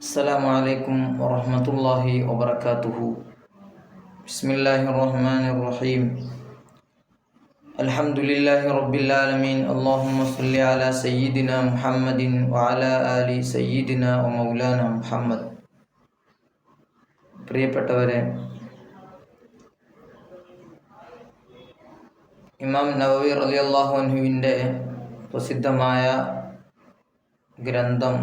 Assalamualaikum warahmatullahi wabarakatuh. Bismillahirrahmanirrahim. Alhamdulillahi rabbil alamin. Allahumma salli ala sayyidina Muhammadin wa ala ali sayyidina wa maulana Muhammad. പ്രിയപ്പെട്ടവരെ, ഇമാം നവവി റളിയല്ലാഹു അൻഹുവിൻ്റെ പ്രസിദ്ധമായ ഗ്രന്ഥം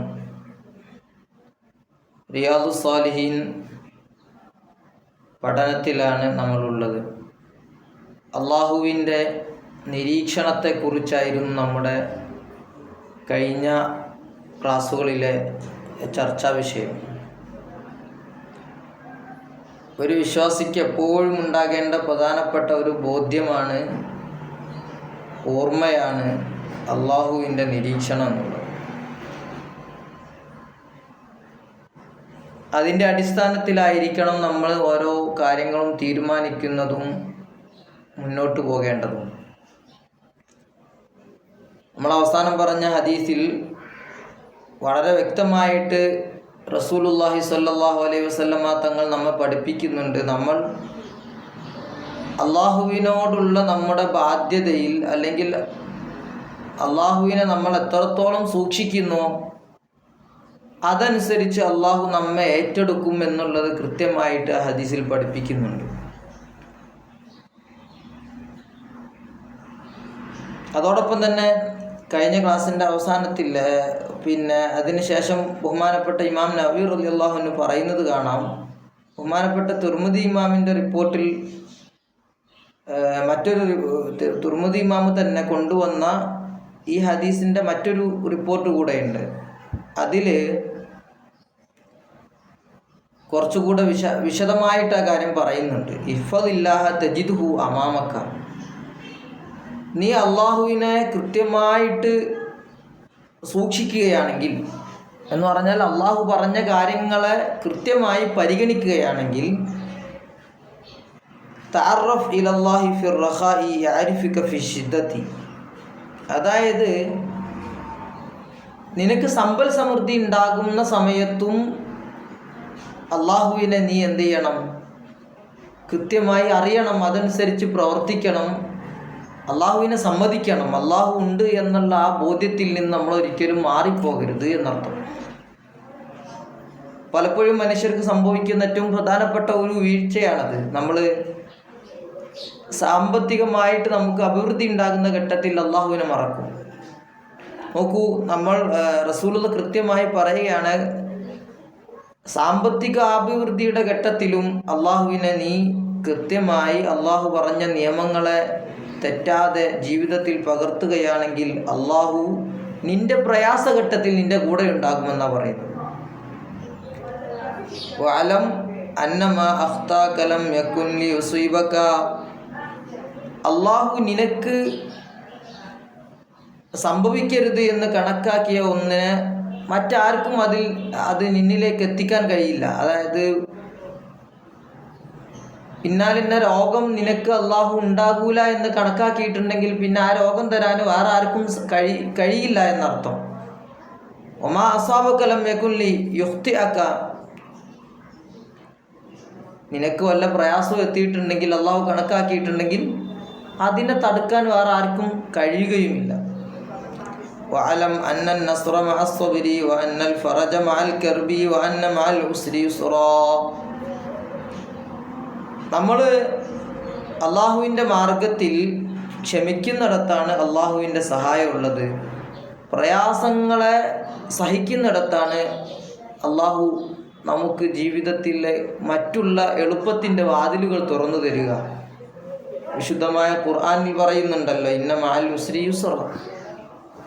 റിയാദുസ് സാലിഹീൻ പഠനത്തിലാണ് നമ്മളുള്ളത്. അള്ളാഹുവിൻ്റെ നിരീക്ഷണത്തെക്കുറിച്ചായിരുന്നു നമ്മുടെ കഴിഞ്ഞ ക്ലാസ്സുകളിലെ ചർച്ചാ വിഷയം. ഒരു വിശ്വാസിക്ക് എപ്പോഴും ഉണ്ടാകേണ്ട പ്രധാനപ്പെട്ട ഒരു ബോധ്യമാണ്, ഓർമ്മയാണ് അള്ളാഹുവിൻ്റെ നിരീക്ഷണം എന്നുള്ളത്. അതിൻ്റെ അടിസ്ഥാനത്തിലായിരിക്കണം നമ്മൾ ഓരോ കാര്യങ്ങളും തീരുമാനിക്കുന്നതും മുന്നോട്ട് പോകേണ്ടതും. നമ്മൾ അവസാനം പറഞ്ഞ ഹദീസിൽ വളരെ വ്യക്തമായിട്ട് റസൂലുള്ളാഹി സ്വല്ലല്ലാഹു അലൈഹി വസല്ലമ തങ്ങൾ നമ്മെ പഠിപ്പിക്കുന്നുണ്ട്, നമ്മൾ അള്ളാഹുവിനോടുള്ള നമ്മുടെ ബാധ്യതയിൽ, അല്ലെങ്കിൽ അള്ളാഹുവിനെ നമ്മൾ എത്രത്തോളം സൂക്ഷിക്കുന്നോ അതനുസരിച്ച് അള്ളാഹു നമ്മെ ഏറ്റെടുക്കും എന്നുള്ളത് കൃത്യമായിട്ട് ആ ഹദീസിൽ പഠിപ്പിക്കുന്നുണ്ട്. അതോടൊപ്പം തന്നെ കഴിഞ്ഞ ക്ലാസ്സിൻ്റെ അവസാനത്തിൽ അതിനുശേഷം ബഹുമാനപ്പെട്ട ഇമാം നവവി റളിയല്ലാഹു അൻഹു പറയുന്നത് കാണാം. ബഹുമാനപ്പെട്ട തിർമിദി ഇമാമിൻ്റെ റിപ്പോർട്ടിൽ മറ്റൊരു തിർമിദി ഇമാം തന്നെ കൊണ്ടുവന്ന ഈ ഹദീസിൻ്റെ മറ്റൊരു റിപ്പോർട്ട് കൂടെയുണ്ട്. അതിൽ കുറച്ചുകൂടെ വിശദമായിട്ട് ആ കാര്യം പറയുന്നുണ്ട്. ഇഫ്ഫദില്ലാഹ തജിദ്ഹു അമാമക, നീ അള്ളാഹുവിനെ കൃത്യമായിട്ട് സൂക്ഷിക്കുകയാണെങ്കിൽ, എന്ന് പറഞ്ഞാൽ അള്ളാഹു പറഞ്ഞ കാര്യങ്ങളെ കൃത്യമായി പരിഗണിക്കുകയാണെങ്കിൽ, തഅറഫ് ഇലല്ലാഹി ഫിർ റഖാഇ യഅരിഫുക ഫിശ്ശിദ്ദതി, അതായത് നിനക്ക് സമ്പൽ സമൃദ്ധി ഉണ്ടാകുന്ന സമയത്തും അള്ളാഹുവിനെ നീ എന്ത് ചെയ്യണം? കൃത്യമായി അറിയണം, അതനുസരിച്ച് പ്രവർത്തിക്കണം, അള്ളാഹുവിനെ സമ്മതിക്കണം. അള്ളാഹു ഉണ്ട് എന്നുള്ള ആ ബോധ്യത്തിൽ നിന്ന് നമ്മൾ ഒരിക്കലും മാറിപ്പോകരുത് എന്നർത്ഥം. പലപ്പോഴും മനുഷ്യർക്ക് സംഭവിക്കുന്ന ഏറ്റവും പ്രധാനപ്പെട്ട ഒരു വീഴ്ചയാണത്. നമ്മൾ സാമ്പത്തികമായിട്ട് നമുക്ക് അഭിവൃദ്ധി ഉണ്ടാകുന്ന ഘട്ടത്തിൽ അള്ളാഹുവിനെ മറക്കും. നോക്കൂ, നമ്മൾ റസൂലുള്ളാഹി കൃത്യമായി പറയുകയാണ്, സാമ്പത്തിക അഭിവൃദ്ധിയുടെ ഘട്ടത്തിലും അള്ളാഹുവിനെ നീ കൃത്യമായി അള്ളാഹു പറഞ്ഞ നിയമങ്ങളെ തെറ്റാതെ ജീവിതത്തിൽ പകർത്തുകയാണെങ്കിൽ അള്ളാഹു നിന്റെ പ്രയാസഘട്ടത്തിൽ നിന്റെ കൂടെ ഉണ്ടാകുമെന്നാണ് പറയുന്നത്. വഅലം അന്നമാ അഖ്താക ലം യകുൻ ലിയുസീബക, അള്ളാഹു നിനക്ക് സംഭവിക്കരുത് എന്ന് കണക്കാക്കിയ ഒന്നിനെ മറ്റാർക്കും അത് നിന്നിലേക്ക് എത്തിക്കാൻ കഴിയില്ല. അതായത് പിന്നാലിന്ന രോഗം നിനക്ക് അള്ളാഹു ഉണ്ടാകൂല എന്ന് കണക്കാക്കിയിട്ടുണ്ടെങ്കിൽ പിന്നെ ആ രോഗം തരാൻ വേറെ ആർക്കും കഴിയില്ല എന്നർത്ഥം. ഒമാ അസാബക ലം യകുൻ ലിയുഖ്തിഅക, നിനക്ക് വല്ല പ്രയാസവും എത്തിയിട്ടുണ്ടെങ്കിൽ, അള്ളാഹു കണക്കാക്കിയിട്ടുണ്ടെങ്കിൽ അതിനെ തടുക്കാൻ വേറെ ആർക്കും കഴിയുകയുമില്ല. വഅലം അന്നൻ നസ്റ മഅസ് സ്വബ്രി വഅന്നൽ ഫറജ മഅൽ കർബി വഅന്ന മഅൽ ഉസ്രി യുസ്റാ, നമ്മൾ അള്ളാഹുവിൻ്റെ മാർഗത്തിൽ ക്ഷമിക്കുന്നിടത്താണ് അള്ളാഹുവിൻ്റെ സഹായമുള്ളത്. പ്രയാസങ്ങളെ സഹിക്കുന്നിടത്താണ് അള്ളാഹു നമുക്ക് ജീവിതത്തിലെ മറ്റുള്ള എളുപ്പത്തിൻ്റെ വാതിലുകൾ തുറന്നു തരിക. വിശുദ്ധമായ ഖുർആനിൽ പറയുന്നുണ്ടല്ലോ, ഇന്ന മഅൽ ഉസ്രി യുസ്റ,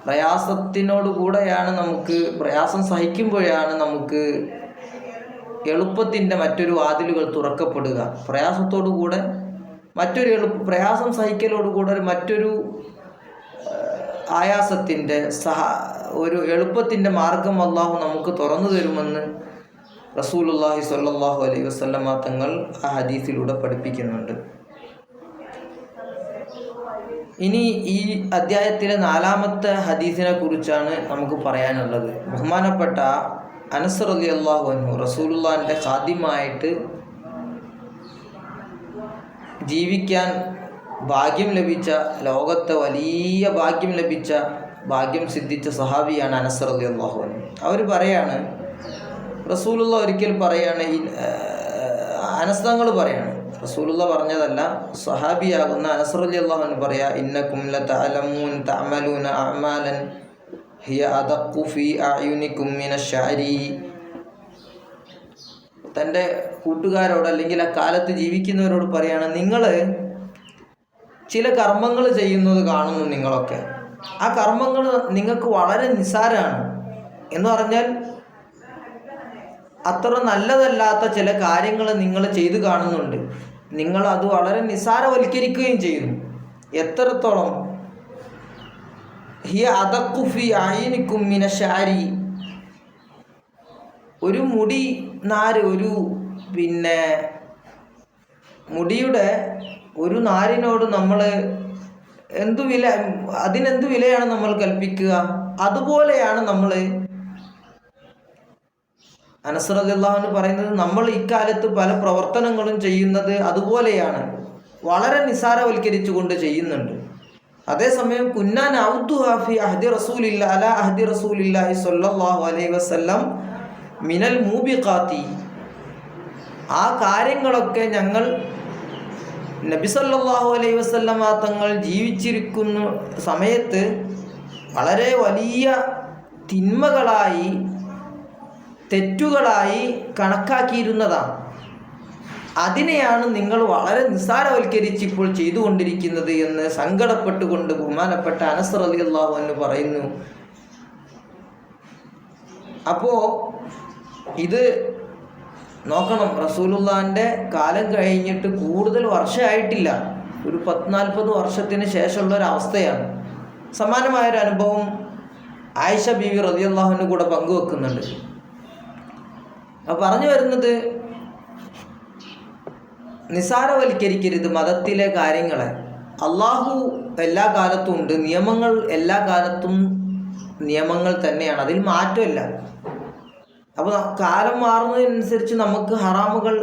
പ്രയാസത്തിനോടുകൂടെയാണ് നമുക്ക്, പ്രയാസം സഹിക്കുമ്പോഴാണ് നമുക്ക് എളുപ്പത്തിൻ്റെ മറ്റൊരു വാതിലുകൾ തുറക്കപ്പെടുക. പ്രയാസത്തോടുകൂടെ മറ്റൊരു പ്രയാസം സഹിക്കലോടുകൂടെ മറ്റൊരു ആയാസത്തിൻ്റെ ഒരു എളുപ്പത്തിൻ്റെ മാർഗം അള്ളാഹു നമുക്ക് തുറന്നു തരുമെന്ന് റസൂലുള്ളാഹി സ്വല്ലല്ലാഹു അലൈഹി വസല്ലമ തങ്ങൾ ആ ഹദീസിലൂടെ പഠിപ്പിക്കുന്നുണ്ട്. ഇനി ഈ അധ്യായത്തിലെ 4-ാമത്തെ ഹദീസിനെ കുറിച്ചാണ് നമുക്ക് പറയാനുള്ളത്. ബഹുമാനപ്പെട്ട അനസ് റളിയല്ലാഹു അൻഹു റസൂലുള്ളാഹിൻ്റെ ഖാദിമായിട്ട് ജീവിക്കാൻ ഭാഗ്യം ലഭിച്ച, ലോകത്തെ വലിയ ഭാഗ്യം സിദ്ധിച്ച സഹാബിയാണ് അനസ് റളിയല്ലാഹു അൻഹു. അവർ പറയാണ്, റസൂലുള്ള ഒരിക്കൽ പറയാണ്, അനസ് തങ്ങൾ പറയാണ്, റസൂലുള്ള പറഞ്ഞതല്ല, സഹാബിയാകുന്ന അനസ് റളിയല്ലാഹു അൻഹു പറയാ, ഇന്നകും ലതഅലമൂൻ തഅമലൂന അഅമാലൻ ഹിയ അദഖു ഫീ അഅയുനികും മിനശ്ശഅരി. തൻ്റെ കൂട്ടുകാരോട് അല്ലെങ്കിൽ ആ കാലത്ത് ജീവിക്കുന്നവരോട് പറയാണ്, നിങ്ങൾ ചില കർമ്മങ്ങൾ ചെയ്യുന്നത് കാണുന്നു നിങ്ങളൊക്കെ. ആ കർമ്മങ്ങൾ നിങ്ങൾക്ക് വളരെ നിസ്സാരമാണ് എന്ന് പറഞ്ഞാൽ അത്ര നല്ലതല്ലാത്ത ചില കാര്യങ്ങൾ നിങ്ങൾ ചെയ്തു കാണുന്നുണ്ട്. നിങ്ങൾ അത് വളരെ നിസ്സാരവൽക്കരിക്കുകയും ചെയ്യുന്നു. എത്രത്തോളം? ഹിയ അദഖു ഫീ അഅയുനികും മിനശ്ശഅരി. ഒരു മുടി നാര്, മുടിയുടെ ഒരു നാരിനോട് നമ്മൾ അതിനെന്ത് വിലയാണ് നമ്മൾ കൽപ്പിക്കുക? അതുപോലെയാണ് നമ്മൾ, അനസ് റളിയല്ലാഹു അൻഹു പറയുന്നത്, നമ്മൾ ഇക്കാലത്ത് പല പ്രവർത്തനങ്ങളും ചെയ്യുന്നത് അതുപോലെയാണ്, വളരെ നിസാരവൽക്കരിച്ചുകൊണ്ട് ചെയ്യുന്നുണ്ട്. അതേസമയം കുന്നാ നഅുദുഹാ ഫീ അഹ്ദി റസൂലില്ലാഹി സ്വല്ലല്ലാഹു അലൈഹി വസല്ലം മിനൽ മൂബിഖാത്തി. ആ കാര്യങ്ങളൊക്കെ ഞങ്ങൾ നബി സല്ലല്ലാഹു അലൈഹി വസല്ലമ തങ്ങൾ ജീവിച്ചിരിക്കുന്ന സമയത്ത് വളരെ വലിയ തിന്മകളായി, തെറ്റുകളായി കണക്കാക്കിയിരുന്നതാണ്. അതിനെയാണ് നിങ്ങൾ വളരെ നിസ്സാരവൽക്കരിച്ച് ഇപ്പോൾ ചെയ്തുകൊണ്ടിരിക്കുന്നത് എന്ന് സങ്കടപ്പെട്ടുകൊണ്ട് ബഹുമാനപ്പെട്ട അനസ് റളിയല്ലാഹു അൻഹു പറയുന്നു. അപ്പോൾ ഇത് നോക്കണം, റസൂലുള്ളാഹിൻ്റെ കാലം കഴിഞ്ഞിട്ട് കൂടുതൽ വർഷമായിട്ടില്ല, ഒരു 40 വർഷത്തിന് ശേഷമുള്ള ഒരു അവസ്ഥയാണ്. സമാനമായൊരു അനുഭവം ആയിഷ ബീവി റളിയല്ലാഹു അൻഹ കൂടെ പങ്കുവെക്കുന്നുണ്ട്. അപ്പോൾ പറഞ്ഞു വരുന്നത്, നിസാരവൽക്കരിക്കരുത് മതത്തിലെ കാര്യങ്ങളെ. അള്ളാഹു എല്ലാ കാലത്തും ഉണ്ട്, നിയമങ്ങൾ എല്ലാ കാലത്തും നിയമങ്ങൾ തന്നെയാണ്, അതിൽ മാറ്റമില്ല. അപ്പോൾ കാലം മാറുന്നതിനനുസരിച്ച് നമുക്ക് ഹറാമുകൾ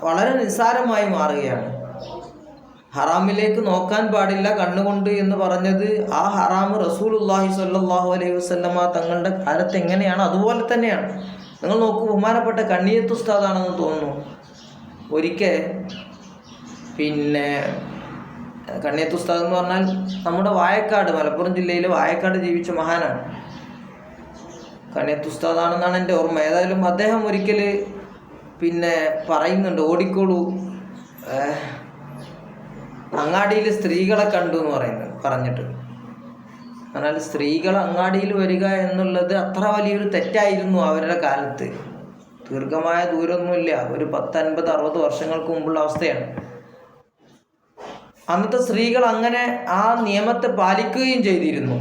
വളരെ നിസ്സാരമായി മാറുകയാണ്. ഹറാമിലേക്ക് നോക്കാൻ പാടില്ല കണ്ണുകൊണ്ട് എന്ന് പറഞ്ഞത്, ആ ഹറാമ് റസൂലുള്ളാഹി സ്വല്ലല്ലാഹു അലൈഹി വസല്ലമ തങ്ങളുടെ കാലത്ത് എങ്ങനെയാണ് അതുപോലെ തന്നെയാണ്. നിങ്ങൾ നോക്കൂ, ബഹുമാനപ്പെട്ട കണ്ണിയത്ത് ഉസ്താദാണെന്ന് തോന്നുന്നു, ഒരിക്കൽ കണ്ണിയത്ത് ഉസ്താദ് എന്ന് പറഞ്ഞാൽ നമ്മുടെ വായക്കാട്, മലപ്പുറം ജില്ലയിലെ വായക്കാട് ജീവിച്ച മഹാനാണ്. കണ്ണിയത്ത് ഉസ്താദാണെന്നാണ് എൻ്റെ ഓർമ്മ. ഏതായാലും അദ്ദേഹം ഒരിക്കൽ പറയുന്നുണ്ട്, ഓടിക്കോളൂ, അങ്ങാടിയിൽ സ്ത്രീകളെ കണ്ടു എന്ന് പറഞ്ഞിട്ട്. എന്നാൽ സ്ത്രീകൾ അങ്ങാടിയിൽ വരിക എന്നുള്ളത് അത്ര വലിയൊരു തെറ്റായിരുന്നു അവരുടെ കാലത്ത്. ദീർഘമായ ദൂരമൊന്നുമില്ല, ഒരു 10, 50, 60 വർഷങ്ങൾക്ക് മുമ്പുള്ള അവസ്ഥയാണ്. അന്നത്തെ സ്ത്രീകൾ അങ്ങനെ ആ നിയമത്തെ പാലിക്കുകയും ചെയ്തിരുന്നു.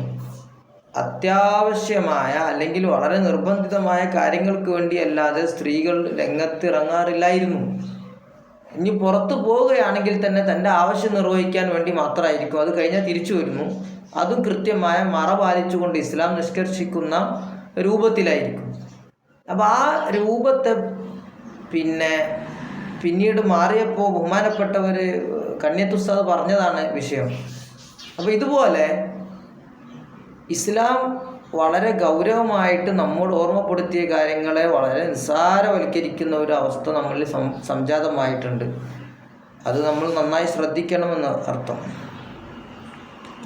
അത്യാവശ്യമായ അല്ലെങ്കിൽ വളരെ നിർബന്ധിതമായ കാര്യങ്ങൾക്ക് വേണ്ടി അല്ലാതെ സ്ത്രീകൾ രംഗത്തിറങ്ങാറില്ലായിരുന്നു. ഇനി പുറത്തു പോവുകയാണെങ്കിൽ തന്നെ തൻ്റെ ആവശ്യം നിർവഹിക്കാൻ വേണ്ടി മാത്രമായിരിക്കും. അത് കഴിഞ്ഞാൽ തിരിച്ചു വരുന്നു. അതും കൃത്യമായ മറ പാലിച്ചുകൊണ്ട് ഇസ്ലാം നിഷ്കർഷിക്കുന്ന രൂപത്തിലായിരിക്കും. അപ്പോൾ ആ രൂപത്തെ പിന്നീട് മാറിയപ്പോൾ ബഹുമാനപ്പെട്ടവർ കണ്ണിയത്ത് ഉസ്താദ് പറഞ്ഞതാണ് വിഷയം. അപ്പോൾ ഇതുപോലെ ഇസ്ലാം വളരെ ഗൗരവമായിട്ട് നമ്മോട് ഓർമ്മപ്പെടുത്തിയ കാര്യങ്ങളെ വളരെ നിസ്സാരവൽക്കരിക്കുന്ന ഒരു അവസ്ഥ നമ്മളിൽ സംജാതമായിട്ടുണ്ട്. അത് നമ്മൾ നന്നായി ശ്രദ്ധിക്കണമെന്ന് അർത്ഥം.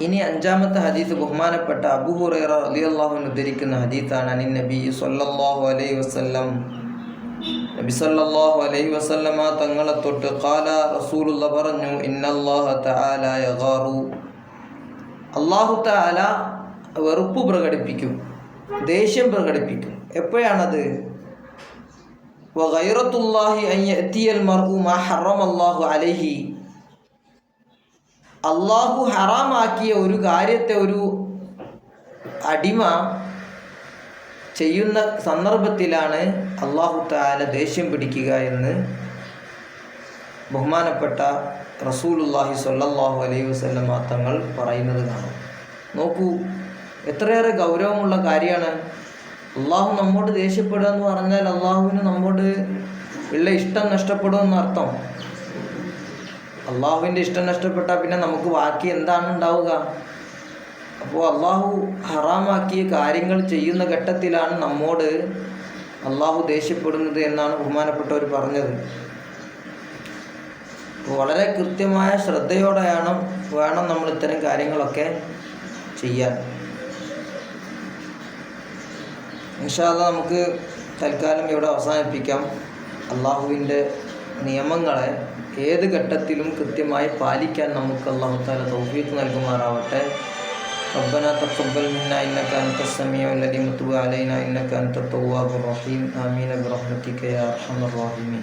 ഇനി 5-ാമത്തെ ഹദീസ് ബഹുമാനപ്പെട്ട അബൂ ഹുറൈറ റളിയല്ലാഹു അൻഹു ഉദ്ധരിക്കുന്ന ഹദീസാണ്. അനിൻ നബി സല്ലല്ലാഹു അലൈഹി വസല്ലം, നബി സല്ലല്ലാഹു അലൈഹി വസല്ലമ തങ്ങളെ തൊട്ട് ഖാല, റസൂലുള്ള പറഞ്ഞു, ഇന്നല്ലാഹ തആല യഗാറു, അല്ലാഹു തആല വെറുപ്പ് പ്രകടിപ്പിക്കും, ദേഷ്യം പ്രകടിപ്പിക്കും. എപ്പോഴാണത്? വഗൈറത്തുല്ലാഹി അൻ യഅതിയൽ മർഉ മാ ഹറമല്ലാഹു അലൈഹി, അള്ളാഹു ഹറാമാക്കിയ ഒരു കാര്യത്തെ ഒരു അടിമ ചെയ്യുന്ന സന്ദർഭത്തിലാണ് അല്ലാഹു തആല ദേഷ്യം പിടിക്കുക എന്ന് ബഹുമാനപ്പെട്ട റസൂലുള്ളാഹി സ്വല്ലല്ലാഹു അലൈഹി വസല്ലമ തങ്ങൾ പറയുന്നത് കാണാം. നോക്കൂ, എത്രയേറെ ഗൗരവമുള്ള കാര്യമാണ്. അള്ളാഹു നമ്മോട് ദേഷ്യപ്പെടുക എന്ന് പറഞ്ഞാൽ അള്ളാഹുവിന് നമ്മോട് ഉള്ള ഇഷ്ടം നഷ്ടപ്പെടുമെന്നർത്ഥം. അള്ളാഹുവിൻ്റെ ഇഷ്ടം നഷ്ടപ്പെട്ടാൽ പിന്നെ നമുക്ക് ബാക്കി എന്താണ് ഉണ്ടാവുക? അപ്പോൾ അള്ളാഹു ഹറാമാക്കിയ കാര്യങ്ങൾ ചെയ്യുന്ന ഘട്ടത്തിലാണ് നമ്മോട് അള്ളാഹു ദേഷ്യപ്പെടുന്നത് എന്നാണ് ബഹുമാനപ്പെട്ടവർ പറഞ്ഞത്. വളരെ കൃത്യമായ ശ്രദ്ധയോടെയാണ് വേണം നമ്മൾ ഇത്തരം കാര്യങ്ങളൊക്കെ ചെയ്യാൻ. ഇൻഷാ അല്ലാഹ് നമുക്ക് തൽക്കാലം ഇവിടെ അവസാനിപ്പിക്കാം. അള്ളാഹുവിൻ്റെ നിയമങ്ങളെ ഏത് ഘട്ടത്തിലും കൃത്യമായി പാലിക്കാൻ നമുക്ക് അല്ലാഹു തആല തൗഫീഖ് നൽകുമാറാവട്ടെ. ربنا تقبل منا إنك أنت السميع العليم وتب علينا إنك أنت التواب الرحيم آمين برحمتك يا أرحم الراحمين.